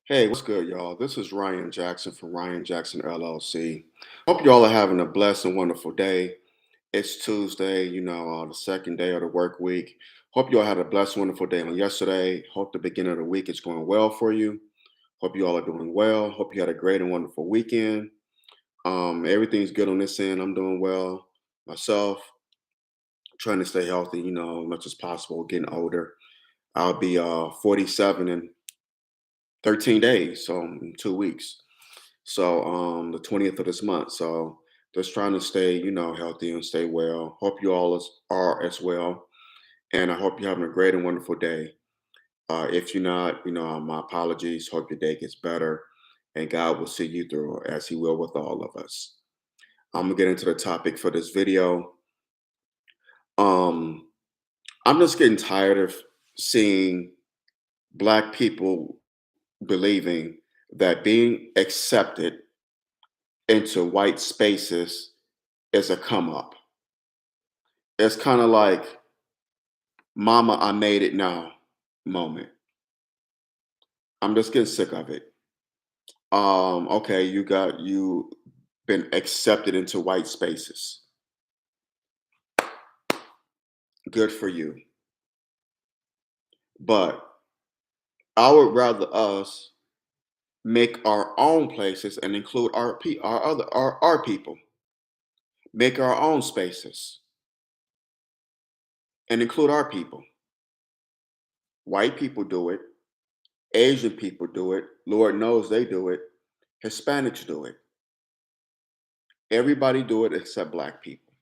Hey, what's good, y'all? This is Ryan Jackson from Ryan Jackson LLC. Hope y'all are having a blessed and wonderful day. It's Tuesday, the second day of the work week. Hope you all had a blessed, wonderful day on yesterday. Hope the beginning of the week is going well for you. Hope you all are doing well. Hope you had a great and wonderful weekend. Everything's good on this end. I'm doing well myself, trying to stay healthy, as much as possible, getting older. I'll be 47 in 13 days, so in 2 weeks. So the 20th of this month. So just trying to stay, healthy and stay well. Hope you all are as well. And I hope you're having a great and wonderful day. If you're not, my apologies. Hope your day gets better. And God will see you through as He will with all of us. I'm gonna get into the topic for this video. Um, I'm just getting tired of seeing Black people believing that being accepted into white spaces is a come up. It's kind of like mama, I made it now moment. I'm just getting sick of it. Okay, you been accepted into white spaces. Good for you. But I would rather us make our own places and include our people. Make our own spaces and include our people. White people do it. Asian people do it. Lord knows they do it. Hispanics do it. Everybody do it except Black people.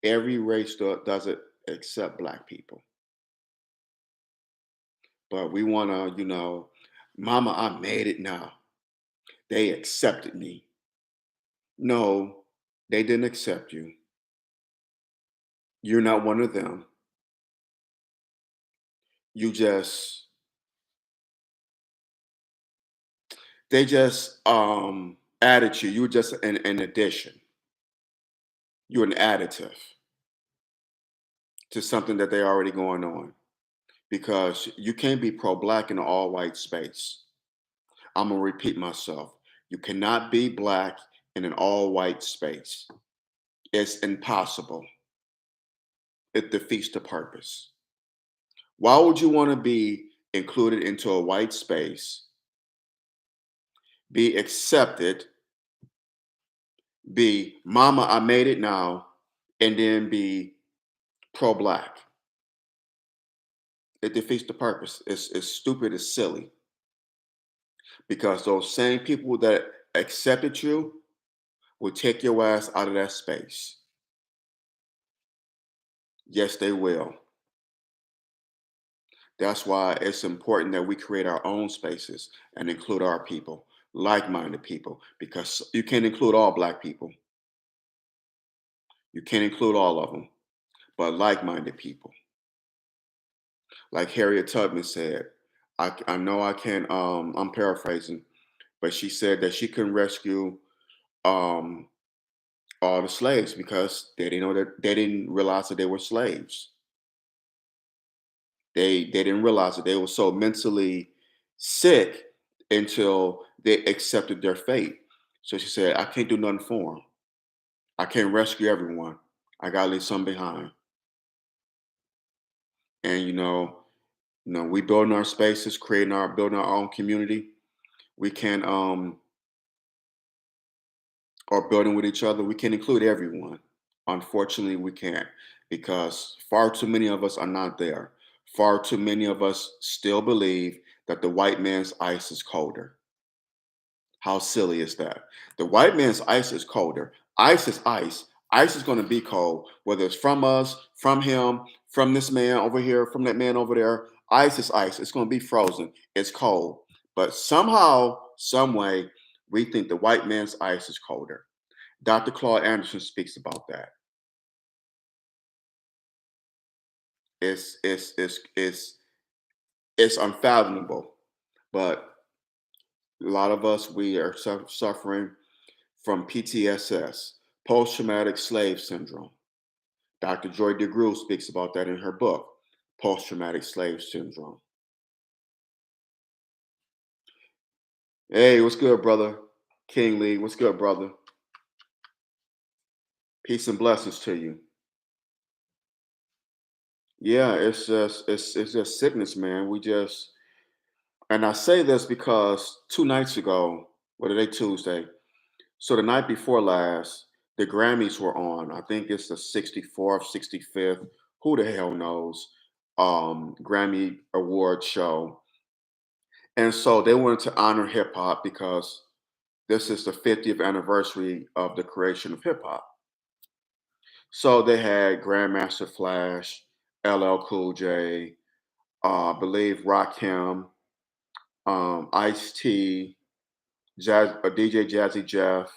Every race does it except Black people. But we want to, mama, I made it now. They accepted me. No, they didn't accept you. You're not one of them. You just, they just added you. You were just an addition. You're an additive to something that they already going on because you can't be pro-Black in an all-white space. I'm gonna repeat myself. You cannot be Black in an all-white space. It's impossible. It defeats the purpose. Why would you want to be included into a white space, be accepted, be mama, I made it now, and then be pro-Black? It defeats the purpose. It's stupid, it's silly. Because those same people that accepted you will take your ass out of that space. Yes, they will. That's why it's important that we create our own spaces and include our people, like-minded people, because you can't include all Black people. You can't include all of them, but like-minded people. Like Harriet Tubman said, I know I can't, I'm paraphrasing, but she said that she couldn't rescue um, all the slaves because they didn't realize that they were slaves. They didn't realize that they were so mentally sick until they accepted their fate. So she said, I can't do nothing for them. I can't rescue everyone. I gotta leave some behind. And we building our spaces, building our own community. We can or building with each other. We can include everyone. Unfortunately, we can't because far too many of us are not there. Far too many of us still believe that the white man's ice is colder. How silly is that? The white man's ice is colder. Ice is ice. Ice is going to be cold, whether it's from us, from him, from this man over here, from that man over there. Ice is ice. It's going to be frozen. It's cold. But somehow, some way, we think the white man's ice is colder. Dr. Claude Anderson speaks about that. It's it's it's it's it's unfathomable. But a lot of us we are suffering from PTSS, post traumatic slave syndrome. Dr. Joy DeGruy speaks about that in her book, Post Traumatic Slave Syndrome. Hey, what's good, brother? King Lee, what's good, brother? Peace and blessings to you. Yeah, it's just sickness, man. We just and I say this because 2 nights ago, what are they Tuesday? So the night before last, the Grammys were on. I think it's the 64th, 65th, who the hell knows, Grammy award show. And so they wanted to honor hip hop because this is the 50th anniversary of the creation of hip hop. So they had Grandmaster Flash, LL Cool J, I believe Rakim, Ice T, DJ Jazzy Jeff.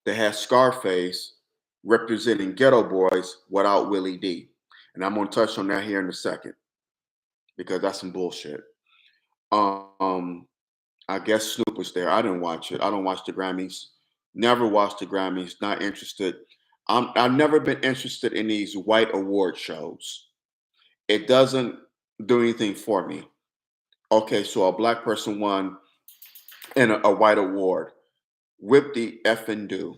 They had Scarface representing Ghetto Boys without Willie D. And I'm going to touch on that here in a second because that's some bullshit. Um, I guess Snoop was there. I didn't watch it. I don't watch the Grammys. Never watched the Grammys. Not interested. I've never been interested in these white award shows. It doesn't do anything for me. Okay, so a black person won in a white award. Whip the effing do.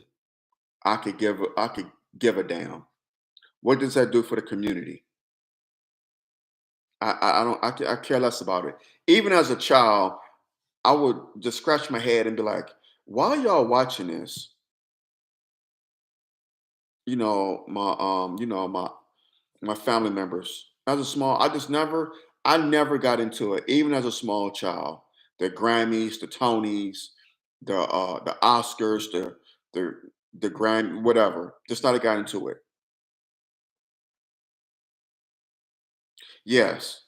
I could give a damn. What does that do for the community? I don't I care less about it. Even as a child, I would just scratch my head and be like, why y'all watching this? My family members. As a small, I never got into it, even as a small child. The Grammys, the Tonys, the Oscars, the the Grammy, whatever. Just not got into it. Yes,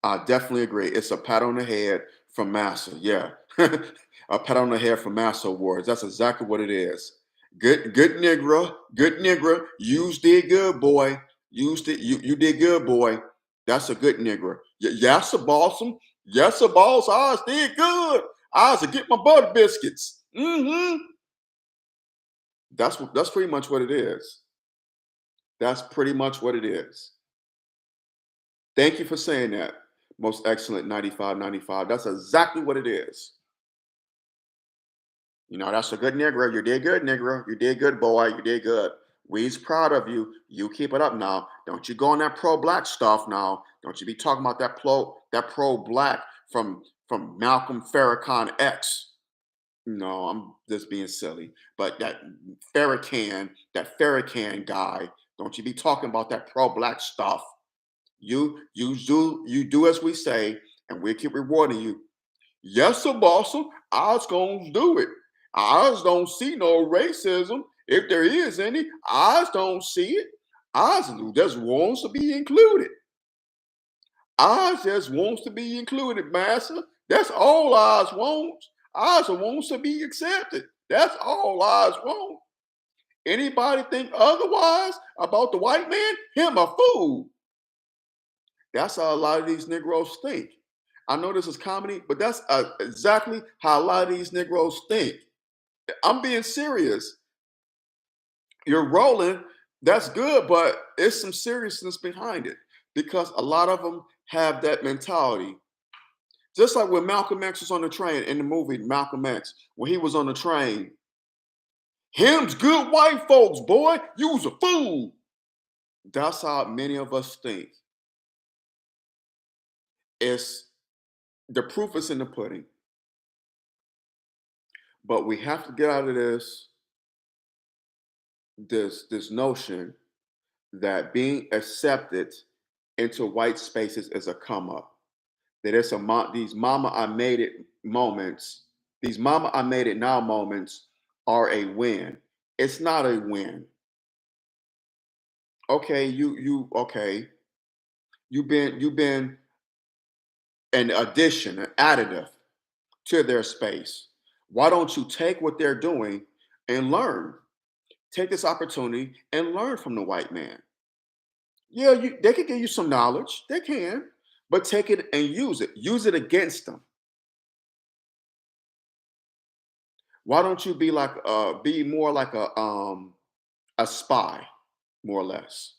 I definitely agree. It's a pat on the head from Massa. Yeah. A pat on the head from Massa Awards. That's exactly what it is. Good nigga. Good nigga. You did good, boy. You did good, boy. That's a good nigga. Yes, a bossum. Yes, a boss. I did good. I was to get my butter biscuits. That's pretty much what it is. That's pretty much what it is. Thank you for saying that. Most excellent 95, 95. That's exactly what it is. That's a good nigga. You did good, nigga. You did good, boy. You did good. We's proud of you. You keep it up now. Don't you go on that pro-black stuff now. Don't you be talking about that pro-black from Malcolm Farrakhan X. No, I'm just being silly. But that Farrakhan guy, don't you be talking about that pro-black stuff. You do as we say, and we keep rewarding you. Yes, sir, bossum. I was gonna do it. I just don't see no racism. If there is any, I just don't see it. Just wants to be included. I just wants to be included, master. That's all I want. I just wants to be accepted. That's all I want. Anybody think otherwise about the white man? Him a fool. That's how a lot of these Negroes think. I know this is comedy, but that's exactly how a lot of these Negroes think. I'm being serious. You're rolling, that's good, but it's some seriousness behind it because a lot of them have that mentality. Just like when Malcolm X was on the train in the movie Malcolm X, when he was on the train, him's good white folks, boy, you's a fool. That's how many of us think. It's the proof is in the pudding. But we have to get out of this notion that being accepted into white spaces is a come up. That it's these mama I made it moments, these mama I made it now moments are a win. It's not a win. Okay, okay. You've been an addition, an additive to their space. Why don't you take what they're doing and learn? Take this opportunity and learn from the white man. Yeah, they can give you some knowledge. They can, but take it and use it. Use it against them. Why don't you be more like a spy, more or less?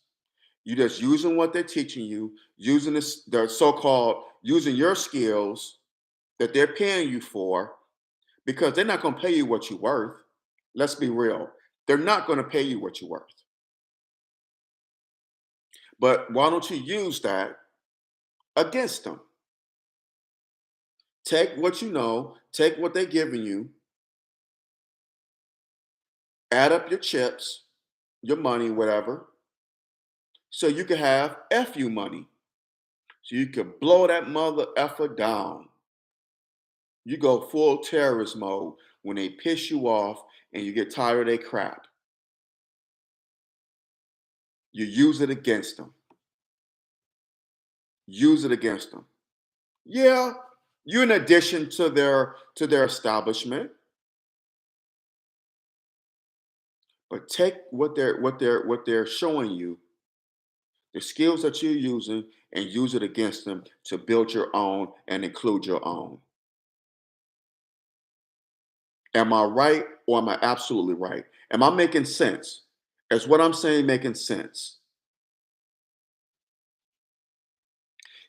You just using what they're teaching you, using the so-called using your skills that they're paying you for, because they're not going to pay you what you're worth. Let's be real. They're not going to pay you what you're worth. But why don't you use that against them? Take what you know, take what they're giving you, add up your chips, your money, whatever, so you can have FU money. So you can blow that mother effer down. You go full terrorist mode when they piss you off and you get tired of their crap. You use it against them. Use it against them. Yeah, you're in addition to their establishment, but take what they're showing you, the skills that you're using, and use it against them to build your own and include your own. Am I right or am I absolutely right? Am I making sense? Is what I'm saying making sense?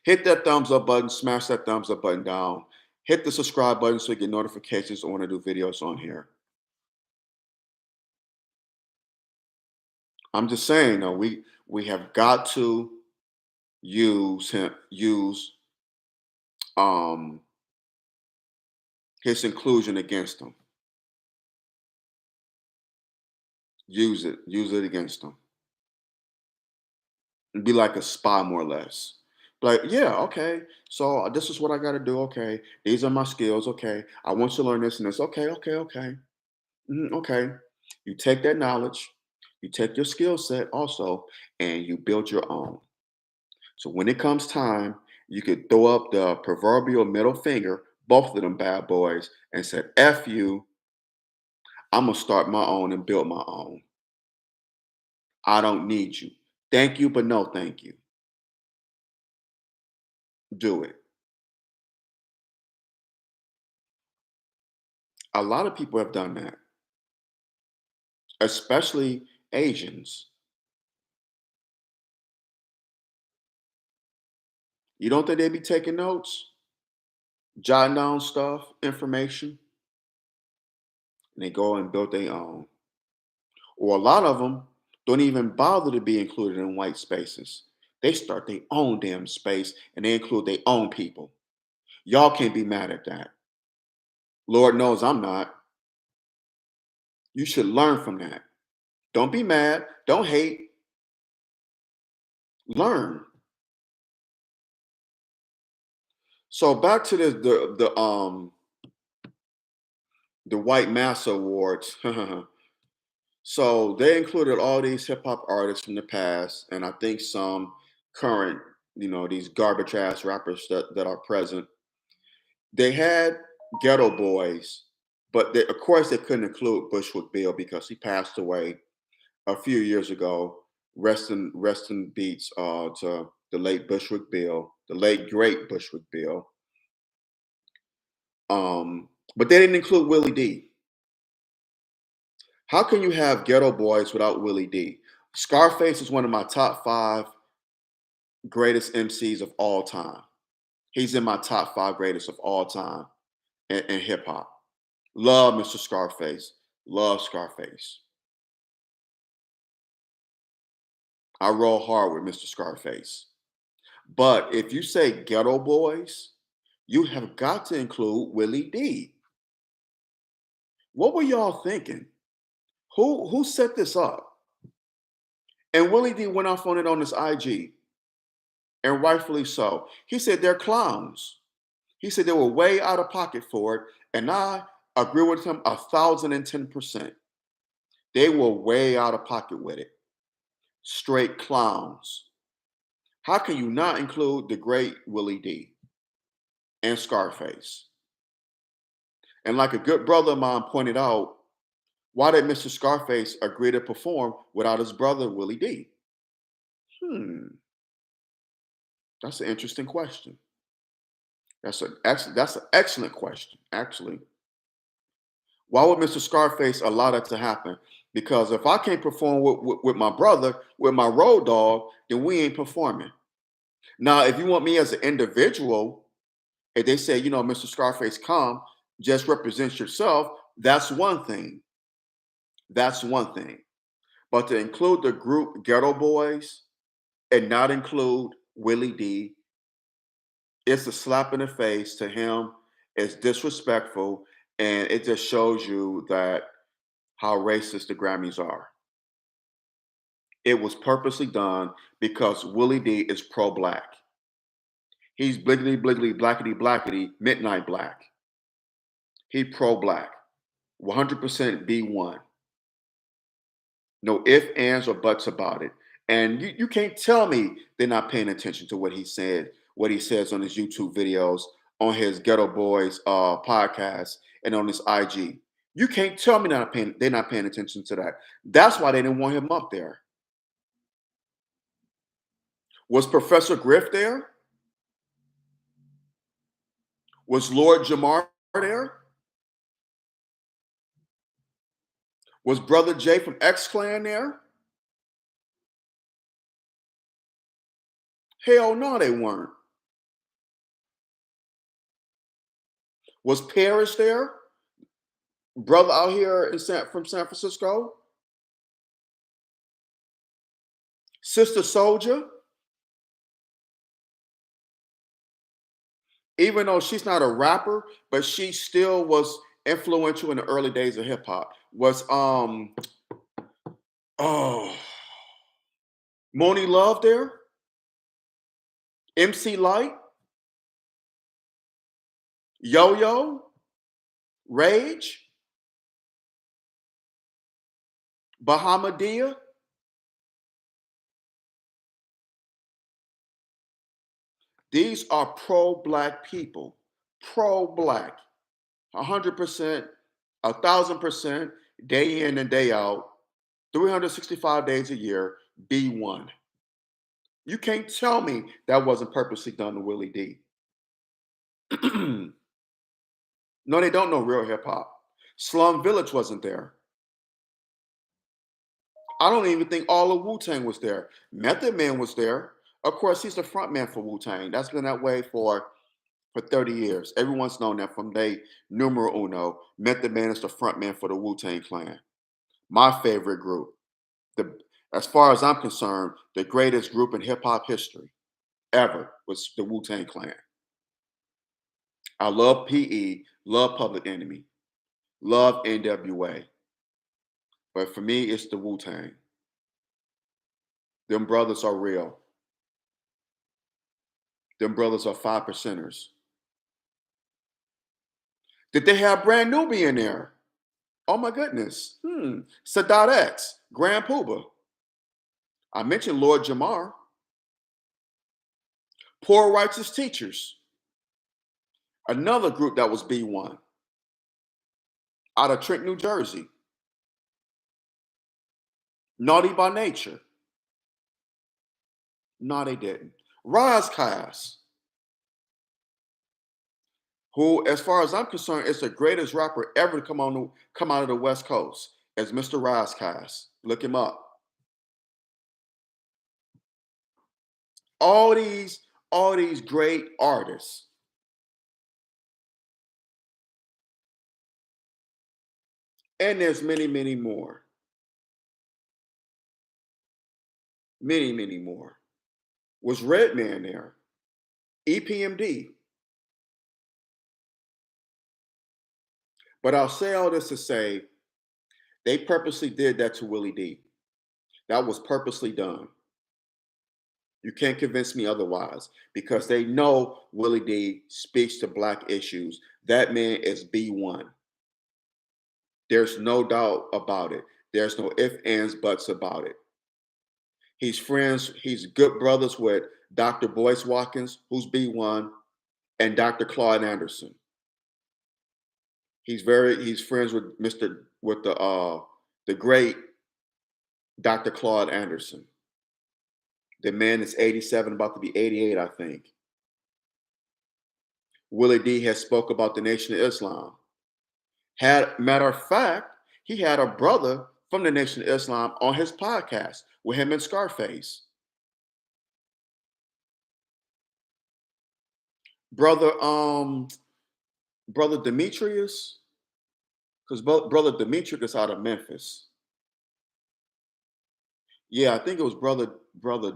Hit that thumbs up button, smash that thumbs up button down. Hit the subscribe button so you get notifications when I do videos on here. I'm just saying, though, we have got to use um his inclusion against him. Use it against him. And be like a spy, more or less. Like, yeah, okay. So this is what I got to do. Okay, these are my skills. Okay, I want you to learn this and this. Okay, okay, okay. Okay. You take that knowledge, you take your skill set also, and you build your own. So when it comes time, you could throw up the proverbial middle finger, both of them bad boys, and said, F you, I'm gonna start my own and build my own. I don't need you. Thank you, but no thank you. Do it. A lot of people have done that, especially Asians. You don't think they be taking notes, jotting down stuff, information, and they go and build their own. Or a lot of them don't even bother to be included in white spaces. They start their own damn space and they include their own people. Y'all can't be mad at that. Lord knows I'm not. You should learn from that. Don't be mad. Don't hate. Learn. So back to the White Massa Awards. So they included all these hip hop artists from the past, and I think some current, these garbage ass rappers that are present. They had Ghetto Boys, but of course they couldn't include Bushwick Bill because he passed away a few years ago. Rest in beats to the late Bushwick Bill, the late great Bushwick Bill. But they didn't include Willie D. How can you have Ghetto Boys without Willie D? Scarface is one of my top five greatest MCs of all time. He's in my top five greatest of all time in hip hop. Love Mr. Scarface. Love Scarface. I roll hard with Mr. Scarface. But if you say Ghetto Boys, you have got to include Willie D. What were y'all thinking? Who set this up? And Willie D went off on it on his IG, and rightfully so. He said they're clowns. He said they were way out of pocket for it, and I agree with him 1,010%. They were way out of pocket with it. Straight clowns. How can you not include the great Willie D and Scarface? And like a good brother of mine pointed out, why did Mr. Scarface agree to perform without his brother Willie D? Hmm, that's an interesting question. That's an excellent question, actually. Why would Mr. Scarface allow that to happen? Because if I can't perform with my brother, with my road dog, then we ain't performing. Now, if you want me as an individual, if they say, Mr. Scarface, come, just represents yourself, that's one thing. That's one thing. But to include the group Ghetto Boys and not include Willie D, it's a slap in the face to him. It's disrespectful, and it just shows you that how racist the Grammys are. It was purposely done because Willie D is pro-black. He's bliggity bliggity blackety blackety midnight black. He pro-black. 100% B1. No ifs, ands, or buts about it. And you can't tell me they're not paying attention to what he said, what he says on his YouTube videos, on his Ghetto Boys podcast, and on his IG. You can't tell me they're not paying attention to that. That's why they didn't want him up there. Was Professor Griff there? Was Lord Jamar there? Was Brother Jay from X Clan there? Hell no, they weren't. Was Parrish there? Brother out here from San Francisco? Sister Soldier? Even though she's not a rapper, but she still was influential in the early days of hip hop. Was oh Moni Love there? MC Light? Yo Yo? Rage? Bahamadia? These are pro-black people. Pro-black. 100%, 1,000%, day in and day out, 365 days a year, B1. You can't tell me that wasn't purposely done to Willie D. No, they don't know real hip hop. Slum Village wasn't there. I don't even think all of Wu Tang was there. Method Man was there. Of course, he's the front man for Wu Tang. That's been that way for 30 years. Everyone's known that from day numero uno. Method Man is the front man for the Wu Tang Clan. My favorite group. The As far as I'm concerned, the greatest group in hip hop history ever was the Wu Tang Clan. I love PE, love Public Enemy, love NWA. But for me, it's the Wu Tang. Them brothers are real. Them brothers are 5%ers. Did they have Brand Nubian there? Oh my goodness. Sadat X, Grand Puba. I mentioned Lord Jamar. Poor Righteous Teachers. Another group that was B1. Out of Trenton, New Jersey. Naughty by Nature. No, they didn't. Razcast, who, as far as I'm concerned, is the greatest rapper ever to come out of the West Coast, as Mr. Razcast. Look him up. All these great artists. And there's many, many more. Many, many more. Was Redman there? EPMD. But I'll say all this to say they purposely did that to Willie D. That was purposely done. You can't convince me otherwise because they know Willie D speaks to black issues. That man is B1. There's no doubt about it. There's no ifs, ands, buts about it. He's good brothers with Dr. Boyce Watkins, who's B1, and Dr. Claude Anderson. He's friends with the great Dr. Claude Anderson. The man is 87, about to be 88, I think. Willie D has spoke about the Nation of Islam. Matter of fact, he had a brother from the Nation of Islam on his podcast with him and Scarface. Brother, Brother Demetrius, because brother Demetrius is out of Memphis. Yeah, I think it was brother.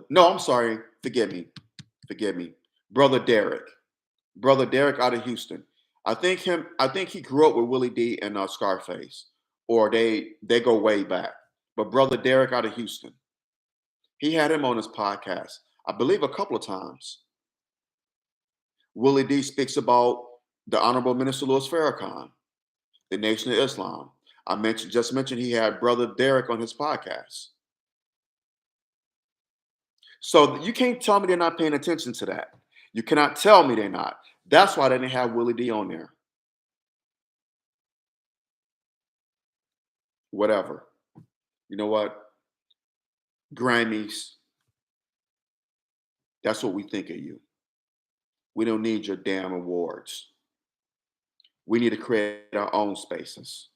No, I'm sorry. Forgive me. Brother Derek. Brother Derek out of Houston. I think he grew up with Willie D and Scarface, or they go way back. But brother Derek out of Houston, he had him on his podcast, I believe, a couple of times. Willie D speaks about the Honorable Minister Louis Farrakhan, the Nation of Islam. Just mentioned he had brother Derek on his podcast. So you can't tell me they're not paying attention to that. You cannot tell me they're not. That's why they didn't have Willie D on there. Whatever. You know what? Grammys, that's what we think of you. We don't need your damn awards. We need to create our own spaces.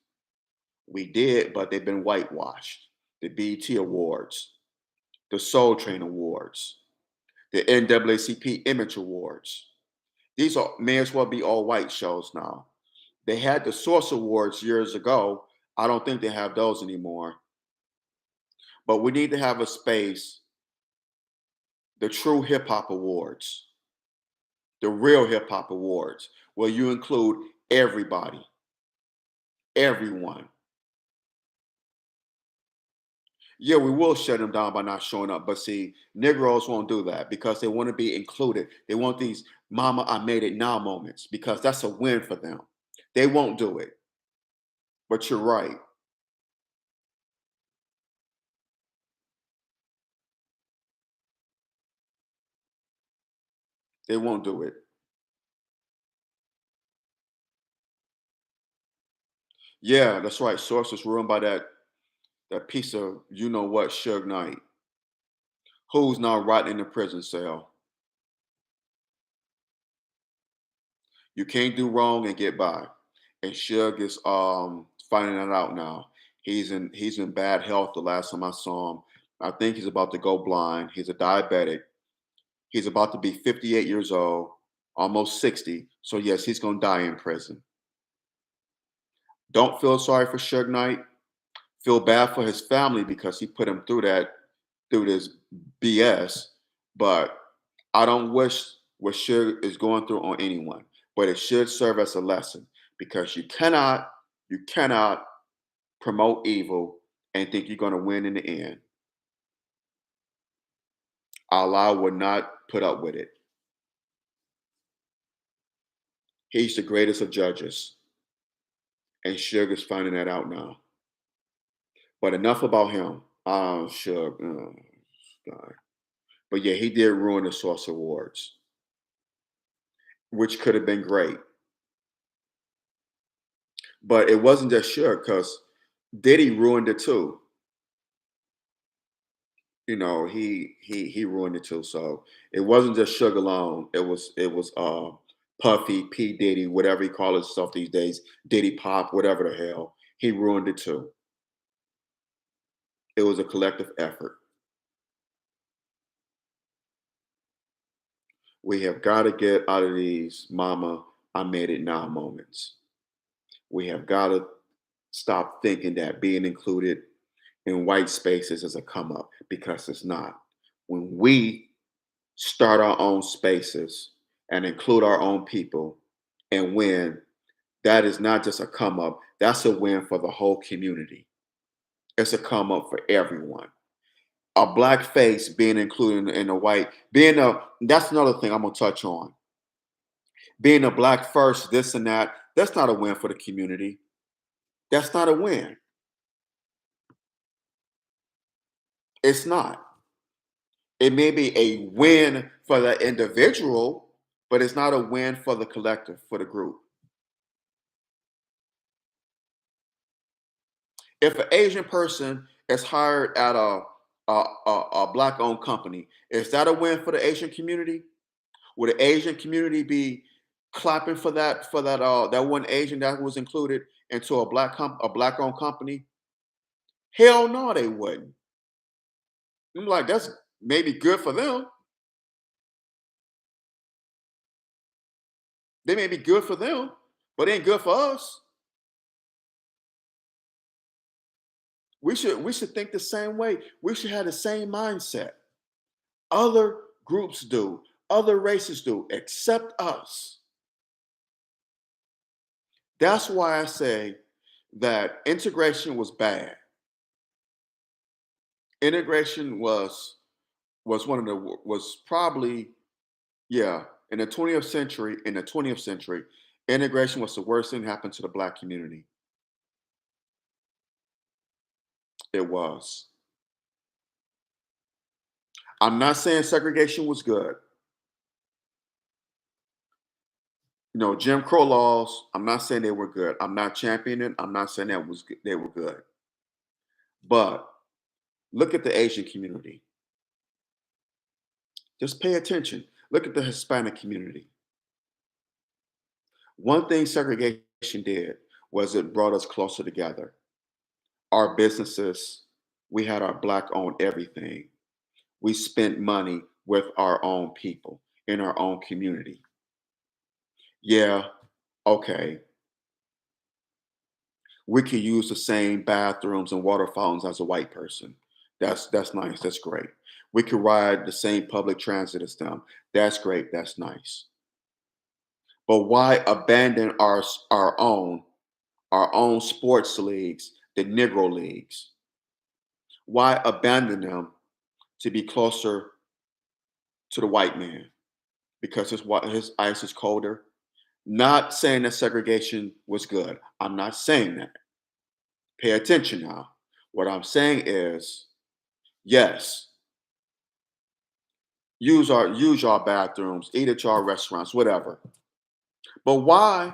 We did, but they've been whitewashed. The BET Awards, the Soul Train Awards, the NAACP Image Awards. These are may as well be all white shows now. They had the Source Awards years ago. I don't think they have those anymore. But we need to have a space, the True Hip Hop Awards, the Real Hip Hop Awards, where you include everybody, everyone. Yeah, we will shut them down by not showing up. But see, Negroes won't do that because they want to be included. They want these Mama, I made it now moments because that's a win for them. They won't do it. But you're right. They won't do it. Yeah, that's right. Source was ruined by that piece of you know what, Suge Knight, who's now rotting in the prison cell. You can't do wrong and get by. And Suge is finding that out now. He's in bad health the last time I saw him. I think he's about to go blind. He's a diabetic. He's about to be 58 years old, almost 60. So yes, he's gonna die in prison. Don't feel sorry for Suge Knight. Feel bad for his family because he put him through this BS. But I don't wish what Suge is going through on anyone. But it should serve as a lesson because you cannot promote evil and think you're going to win in the end. Allah would not put up with it. He's the greatest of judges, and Suge is finding that out now. But enough about him. Suge, oh, God. But yeah, he did ruin the Source Awards, which could have been great. But it wasn't just Suge because Diddy ruined it too. You know, he ruined it too. So it wasn't just Suge alone. It was Puffy, P. Diddy, whatever he calls himself these days, Diddy Pop, whatever the hell. He ruined it too. It was a collective effort. We have got to get out of these mama, I made it now moments. We have got to stop thinking that being included in white spaces is a come up because it's not. When we start our own spaces and include our own people and win, that is not just a come up, that's a win for the whole community. It's a come up for everyone. A black face being included in a white, being a that's another thing I'm gonna touch on. Being a black first, this and that, that's not a win for the community. That's not a win. It's not. It may be a win for the individual, but it's not a win for the collective, for the group. If an Asian person is hired at a black owned company, is that a win for the Asian community? Would the Asian community be clapping for that one Asian that was included into a black owned company? Hell no, they wouldn't. I'm like, that's maybe good for them. They may be good for them, but it ain't good for us. We should think the same way. We should have the same mindset. Other groups do, other races do, except us. That's why I say that integration was bad. Integration was one of the was probably, yeah, in the 20th century. In the 20th century, integration was the worst thing that happened to the black community. It was. I'm not saying segregation was good. Jim Crow laws. I'm not saying they were good. I'm not championing. I'm not saying that was good. They were good. But look at the Asian community. Just pay attention. Look at the Hispanic community. One thing segregation did was it brought us closer together. Our businesses, we had our black owned everything. We spent money with our own people in our own community. Yeah, okay. We could use the same bathrooms and water fountains as a white person. That's nice. That's great. We could ride the same public transit as them. That's great. That's nice. But why abandon our own sports leagues, the Negro leagues? Why abandon them to be closer to the white man? Because his ice is colder. Not saying that segregation was good. I'm not saying that. Pay attention now. What I'm saying is, yes, use our bathrooms, eat at your restaurants, whatever. But why,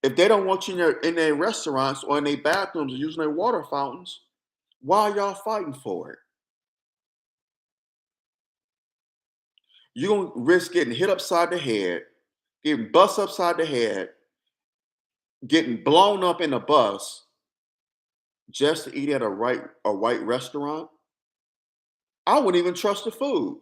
if they don't want you in their restaurants or in their bathrooms or using their water fountains, why are y'all fighting for it? You're gonna risk getting hit upside the head, getting bust upside the head, getting blown up in a bus just to eat at a white restaurant. I wouldn't even trust the food.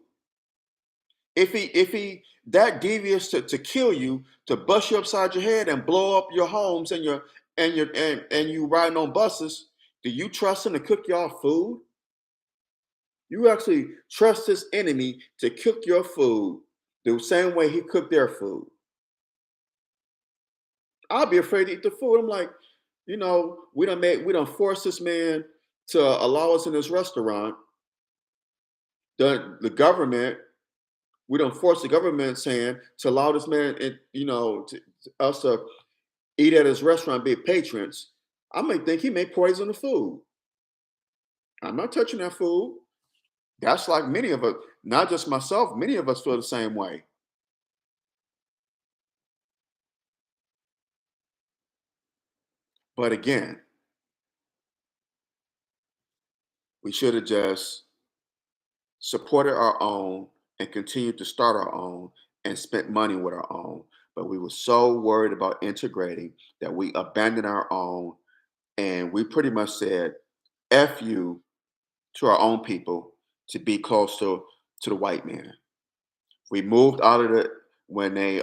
If he that devious to kill you, to bust you upside your head and blow up your homes and you riding on buses, do you trust him to cook y'all food? You actually trust this enemy to cook your food the same way he cooked their food. I'll be afraid to eat the food. I'm like, we done force this man to allow us in this restaurant. The government, we don't force the government's hand to allow this man, to us to eat at his restaurant, be patrons. I might think he may poison the food. I'm not touching that food. That's like many of us, not just myself. Many of us feel the same way. But again, we should have just supported our own and continued to start our own and spent money with our own. But we were so worried about integrating that we abandoned our own, and we pretty much said F you to our own people to be close to the white man. We moved out of the when they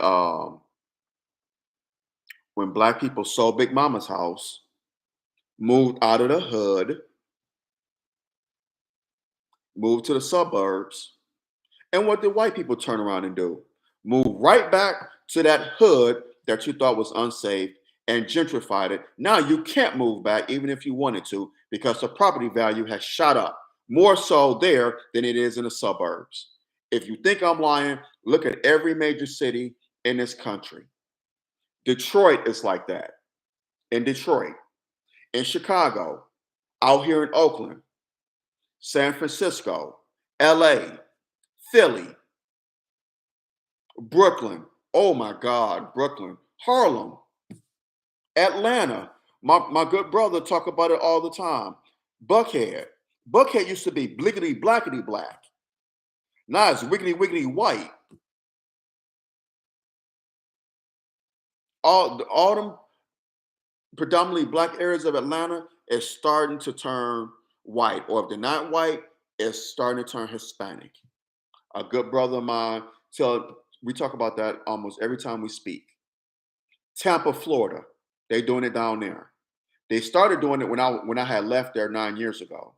when black people sold Big Mama's house, moved out of the hood, moved to the suburbs. And what did white people turn around and do? Move right back to that hood that you thought was unsafe and gentrified it. Now you can't move back even if you wanted to because the property value has shot up more so there than it is in the suburbs. If you think I'm lying, look at every major city in this country. Detroit is like that. In Detroit, in Chicago, out here in Oakland, San Francisco, LA, Philly, Brooklyn. Oh my God, Brooklyn, Harlem, Atlanta. My good brother talk about it all the time. Buckhead. Buckhead used to be blickety blackety black. Now it's wiggity wiggity white. All them predominantly black areas of Atlanta is starting to turn white, or if they're not white, it's starting to turn Hispanic. A good brother of mine tell we talk about that almost every time we speak. Tampa, Florida. They doing it down there. They started doing it when I had left there 9 years ago.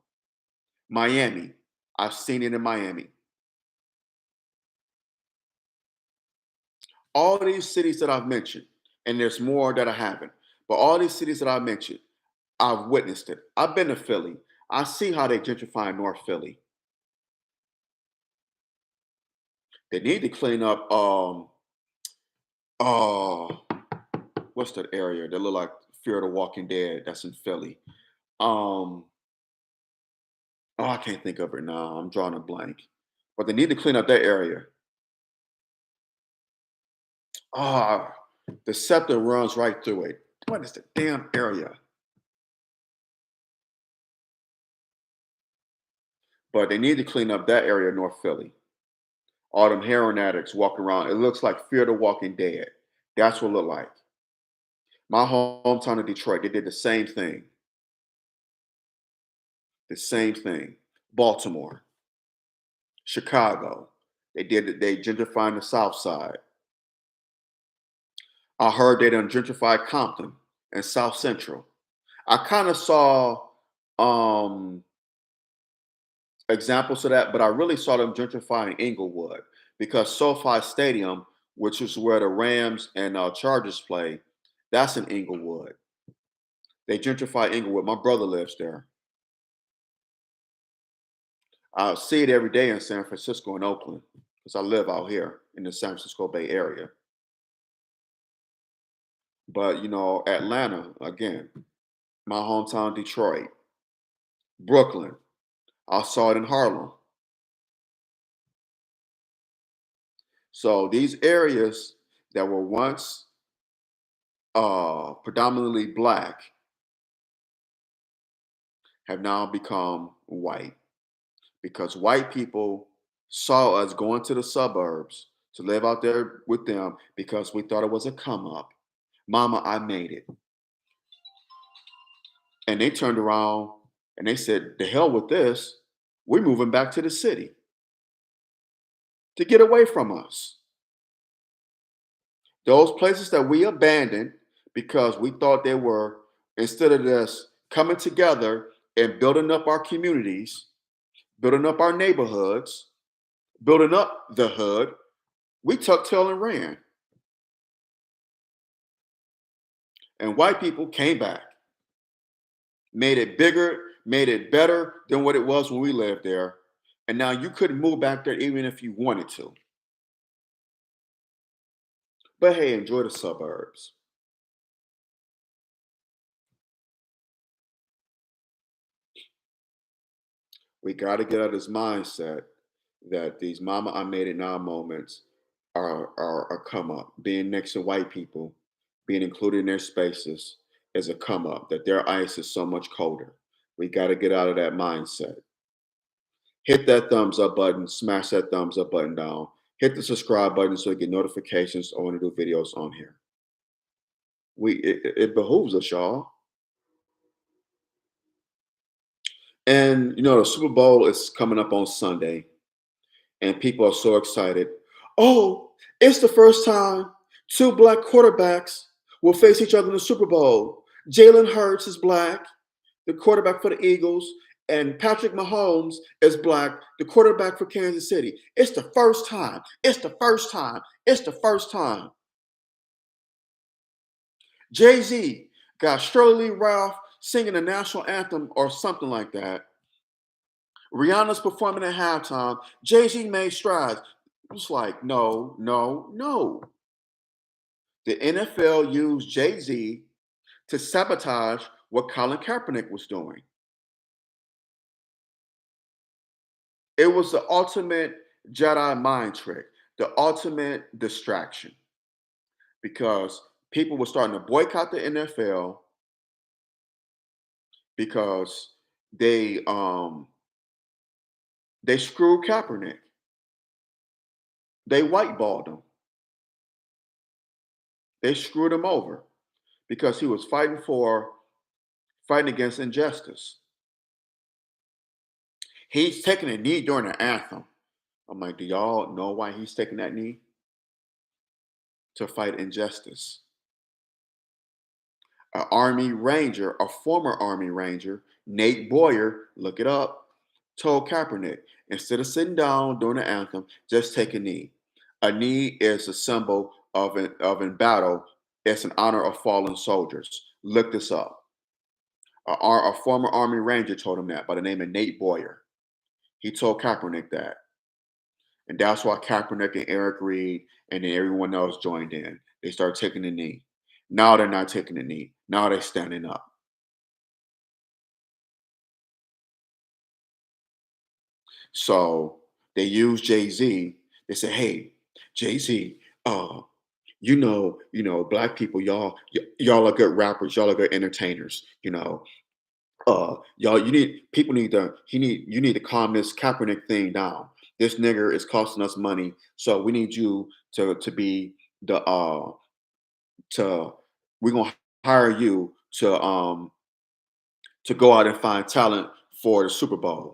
Miami. I've seen it in Miami. All these cities that I've mentioned, and there's more that I haven't, but all these cities that I mentioned, I've witnessed it. I've been to Philly. I see how they gentrify North Philly. They need to clean up uh what's that area that look like Fear of the Walking Dead that's in Philly. Um oh, I can't think of it now. I'm drawing a blank. But they need to clean up that area. Ah, the septic runs right through it. What is the damn area? But they need to clean up that area of North Philly. All them heroin addicts walking around. It looks like Fear the Walking Dead. That's what it look like. My hometown of Detroit, they did the same thing. The same thing. Baltimore, Chicago. They did it. They gentrified the South Side. I heard they done gentrified Compton and South Central. I kind of saw um examples of that, but I really saw them gentrifying Inglewood because SoFi Stadium, which is where the Rams and Chargers play, that's in Inglewood. They gentrify Inglewood. My brother lives there. I see it every day in San Francisco and Oakland because I live out here in the San Francisco Bay Area. But Atlanta again, my hometown, Detroit, Brooklyn. I saw it in Harlem. So these areas that were once predominantly black have now become white because white people saw us going to the suburbs to live out there with them because we thought it was a come up. Mama, I made it. And they turned around and they said, the hell with this. We're moving back to the city to get away from us. Those places that we abandoned because we thought they were, instead of us coming together and building up our communities, building up our neighborhoods, building up the hood, we tucked tail and ran. And white people came back, made it bigger, made it better than what it was when we lived there. And now you couldn't move back there even if you wanted to. But hey, enjoy the suburbs. We got to get out of this mindset that these mama I made it now moments are a come up. Being next to white people, being included in their spaces is a come up. That their ice is so much colder. We got to get out of that mindset. Hit that thumbs up button, smash that thumbs up button down. Hit the subscribe button so you get notifications on when I do videos on here. It behooves us, y'all. And the Super Bowl is coming up on Sunday, and people are so excited. Oh, it's the first time two black quarterbacks will face each other in the Super Bowl. Jalen Hurts is black, the quarterback for the Eagles, and Patrick Mahomes is black, the quarterback for Kansas City. It's the first time. It's the first time. It's the first time. Jay-Z got Shirley Lee Ralph singing the national anthem or something like that. Rihanna's performing at halftime. Jay-Z made strides. It's like, no, no, no. The NFL used Jay-Z to sabotage what Colin Kaepernick was doing. It was the ultimate Jedi mind trick, the ultimate distraction, because people were starting to boycott the NFL because they screwed Kaepernick. They whiteballed him. They screwed him over because he was fighting against injustice. He's taking a knee during the anthem. I'm like, do y'all know why he's taking that knee? To fight injustice. An Army Ranger, a former Army Ranger, Nate Boyer, look it up, told Kaepernick, instead of sitting down during the anthem, just take a knee. A knee is a symbol of in battle. It's an honor of fallen soldiers. Look this up. A former Army Ranger told him that by the name of Nate Boyer. He told Kaepernick that. And that's why Kaepernick and Eric Reed and then everyone else joined in. They started taking the knee. Now they're not taking the knee. Now they're standing up. So they use Jay Z. They say, "Hey, Jay Z, black people, y'all are good rappers. Y'all are good entertainers. Y'all, you need to calm this Kaepernick thing down. This nigger is costing us money, so we need you to be the to we're gonna hire you to go out and find talent for the Super Bowl."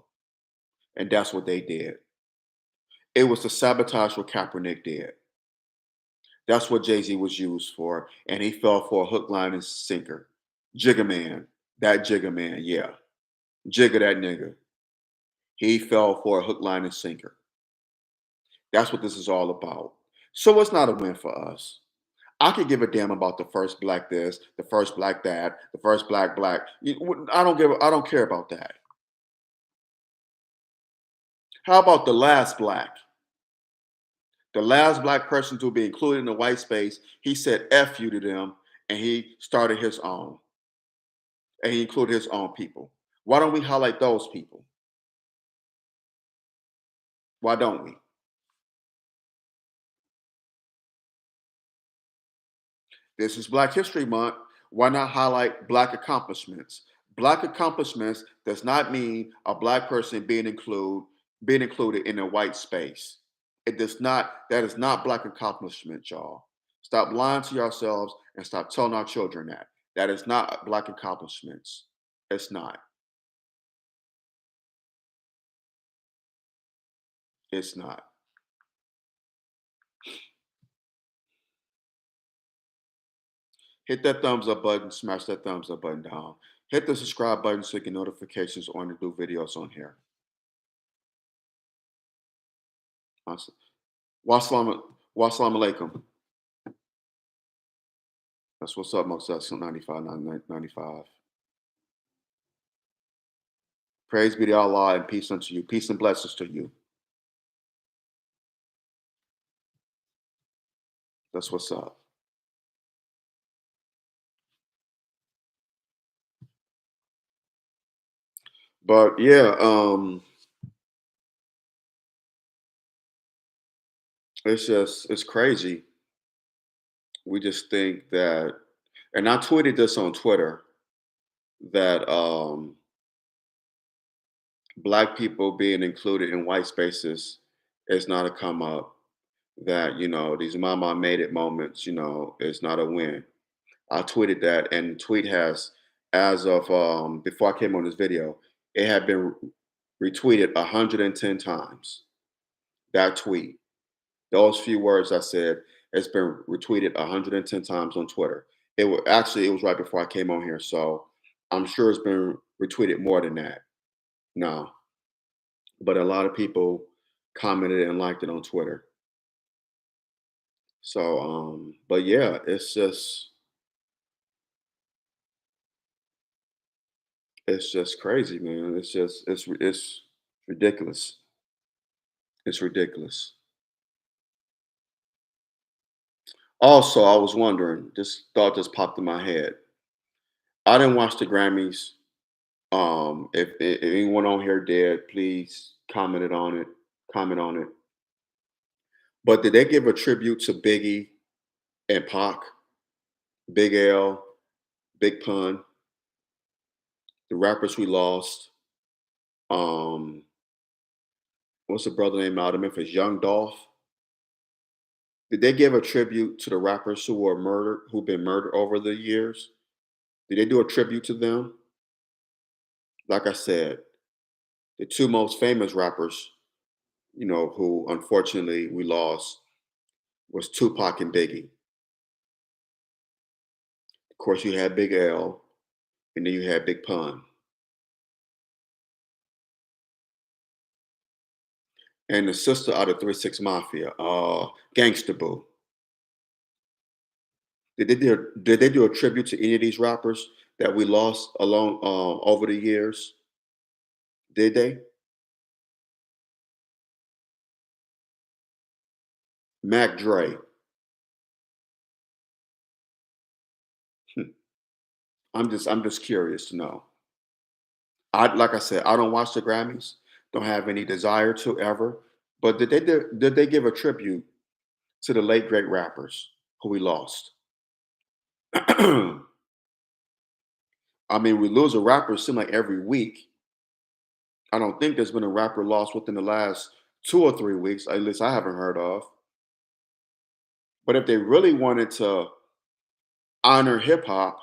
And that's what they did. It was to sabotage what Kaepernick did. That's what Jay Z was used for, and he fell for a hook, line, and sinker. Jigga Man, that Jigga Man, yeah, Jigga that nigga. He fell for a hook, line, and sinker. That's what this is all about. So it's not a win for us. I could give a damn about the first black this, the first black that, the first black. I don't care about that. How about the last black? The last black person to be included in the white space, he said F you to them and he started his own. And he included his own people. Why don't we highlight those people? Why don't we? This is Black History Month. Why not highlight black accomplishments? Black accomplishments does not mean a black person being included in a white space. It does not, that is not black accomplishment, y'all. Stop lying to yourselves and stop telling our children that. That is not black accomplishments. It's not. It's not. Hit that thumbs up button, smash that thumbs up button down. Hit the subscribe button so you get notifications on the new videos on here. Awesome. Wassalam, wassalam alaikum. That's what's up, Moses 95, 95. Praise be to Allah and peace unto you. Peace and blessings to you. That's what's up. But yeah, it's crazy. We just think that, and I tweeted this on Twitter that black people being included in white spaces is not a come up. That these mama made it moments, is not a win. I tweeted that, and the tweet has, as of before I came on this video, it had been retweeted 110 times. That tweet, those few words I said, it's been retweeted 110 times on Twitter. It was right before I came on here, so I'm sure it's been retweeted more than that. No, but a lot of people commented and liked it on Twitter. So, but yeah, it's just crazy, man. It's ridiculous. It's ridiculous. Also, I was wondering, this thought just popped in my head. I didn't watch the Grammys. If anyone on here did, please comment on it. But did they give a tribute to Biggie and Pac, Big L, Big Pun, the rappers we lost? Um, what's the brother name out of Memphis? Young Dolph. Did they give a tribute to the rappers who've been murdered over the years? Did they do a tribute to them? Like I said, the two most famous rappers, who unfortunately we lost was Tupac and Biggie. The course, you had Big L, and then you had Big Pun, and the sister out of 3 6 Mafia, Gangsta Boo. Did they do a tribute to any of these rappers that we lost along over the years? Did they? Mac Dre. Hmm. I'm just curious to know. Like I said, I don't watch the Grammys. Don't have any desire to ever. But did they give a tribute to the late great rappers who we lost? I mean, we lose a rapper seem like every week. I don't think there's been a rapper lost within the last 2 or 3 weeks. At least I haven't heard of. But if they really wanted to honor hip hop,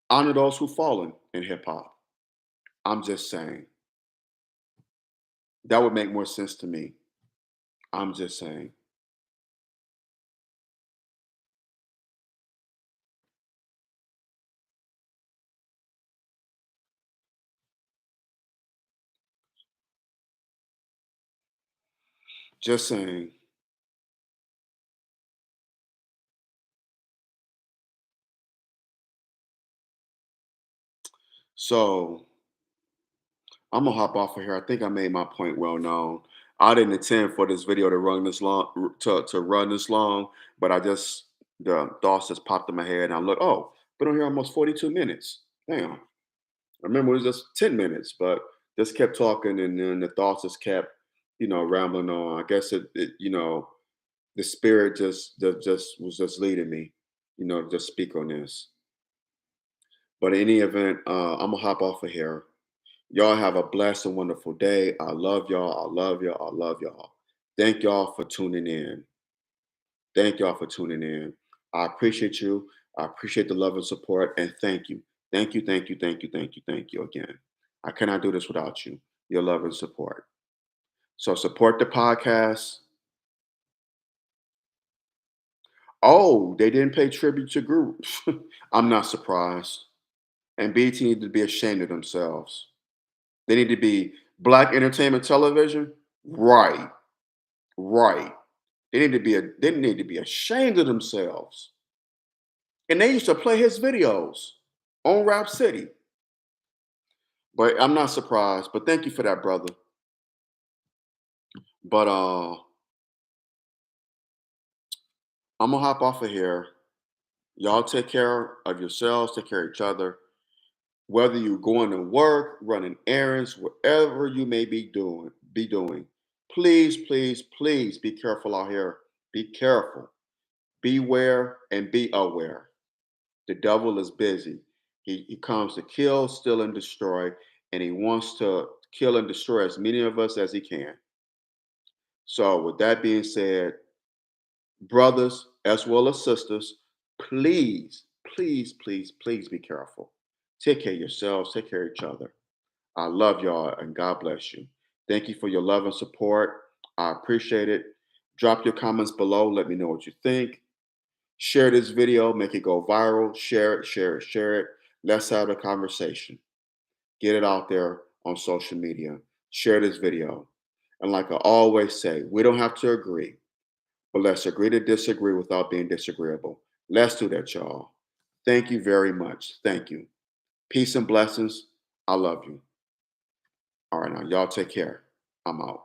honor those who've fallen in hip hop. I'm just saying that would make more sense to me. I'm just saying. Just saying. So I'm gonna hop off of here. I think I made my point well known. I didn't intend for this video to run this long, to run this long, but I just the thoughts just popped in my head, and I look, oh, been on here almost 42 minutes. Damn. I remember it was just 10 minutes, but just kept talking, and then the thoughts just kept, rambling on. I guess the spirit just was just leading me, to just speak on this. But in any event, I'm gonna hop off of here. Y'all have a blessed and wonderful day. I love y'all. I love y'all. I love y'all. Thank y'all for tuning in. Thank y'all for tuning in. I appreciate you. I appreciate the love and support. And thank you. Thank you. Thank you. Thank you. Thank you. Thank you again. I cannot do this without you. Your love and support. So support the podcast. Oh, they didn't pay tribute to groups. I'm not surprised. And BT need to be ashamed of themselves. They need to be Black Entertainment Television. Right. Right. They need to be ashamed of themselves. And they used to play his videos on Rap City. But I'm not surprised. But thank you for that, brother. But I'm gonna hop off of here. Y'all take care of yourselves, take care of each other. Whether you're going to work, running errands, whatever you may be doing, please, please, please be careful out here. Be careful. Beware and be aware. The devil is busy. He comes to kill, steal, and destroy, and he wants to kill and destroy as many of us as he can. So, with that being said, brothers as well as sisters, please, please, please, please be careful. Take care of yourselves, take care of each other. I love y'all and God bless you. Thank you for your love and support. I appreciate it. Drop your comments below. Let me know what you think. Share this video, make it go viral. Share it, share it, share it. Let's have a conversation. Get it out there on social media. Share this video. And like I always say, we don't have to agree, but let's agree to disagree without being disagreeable. Let's do that, y'all. Thank you very much. Thank you. Peace and blessings. I love you. All right, now, y'all take care. I'm out.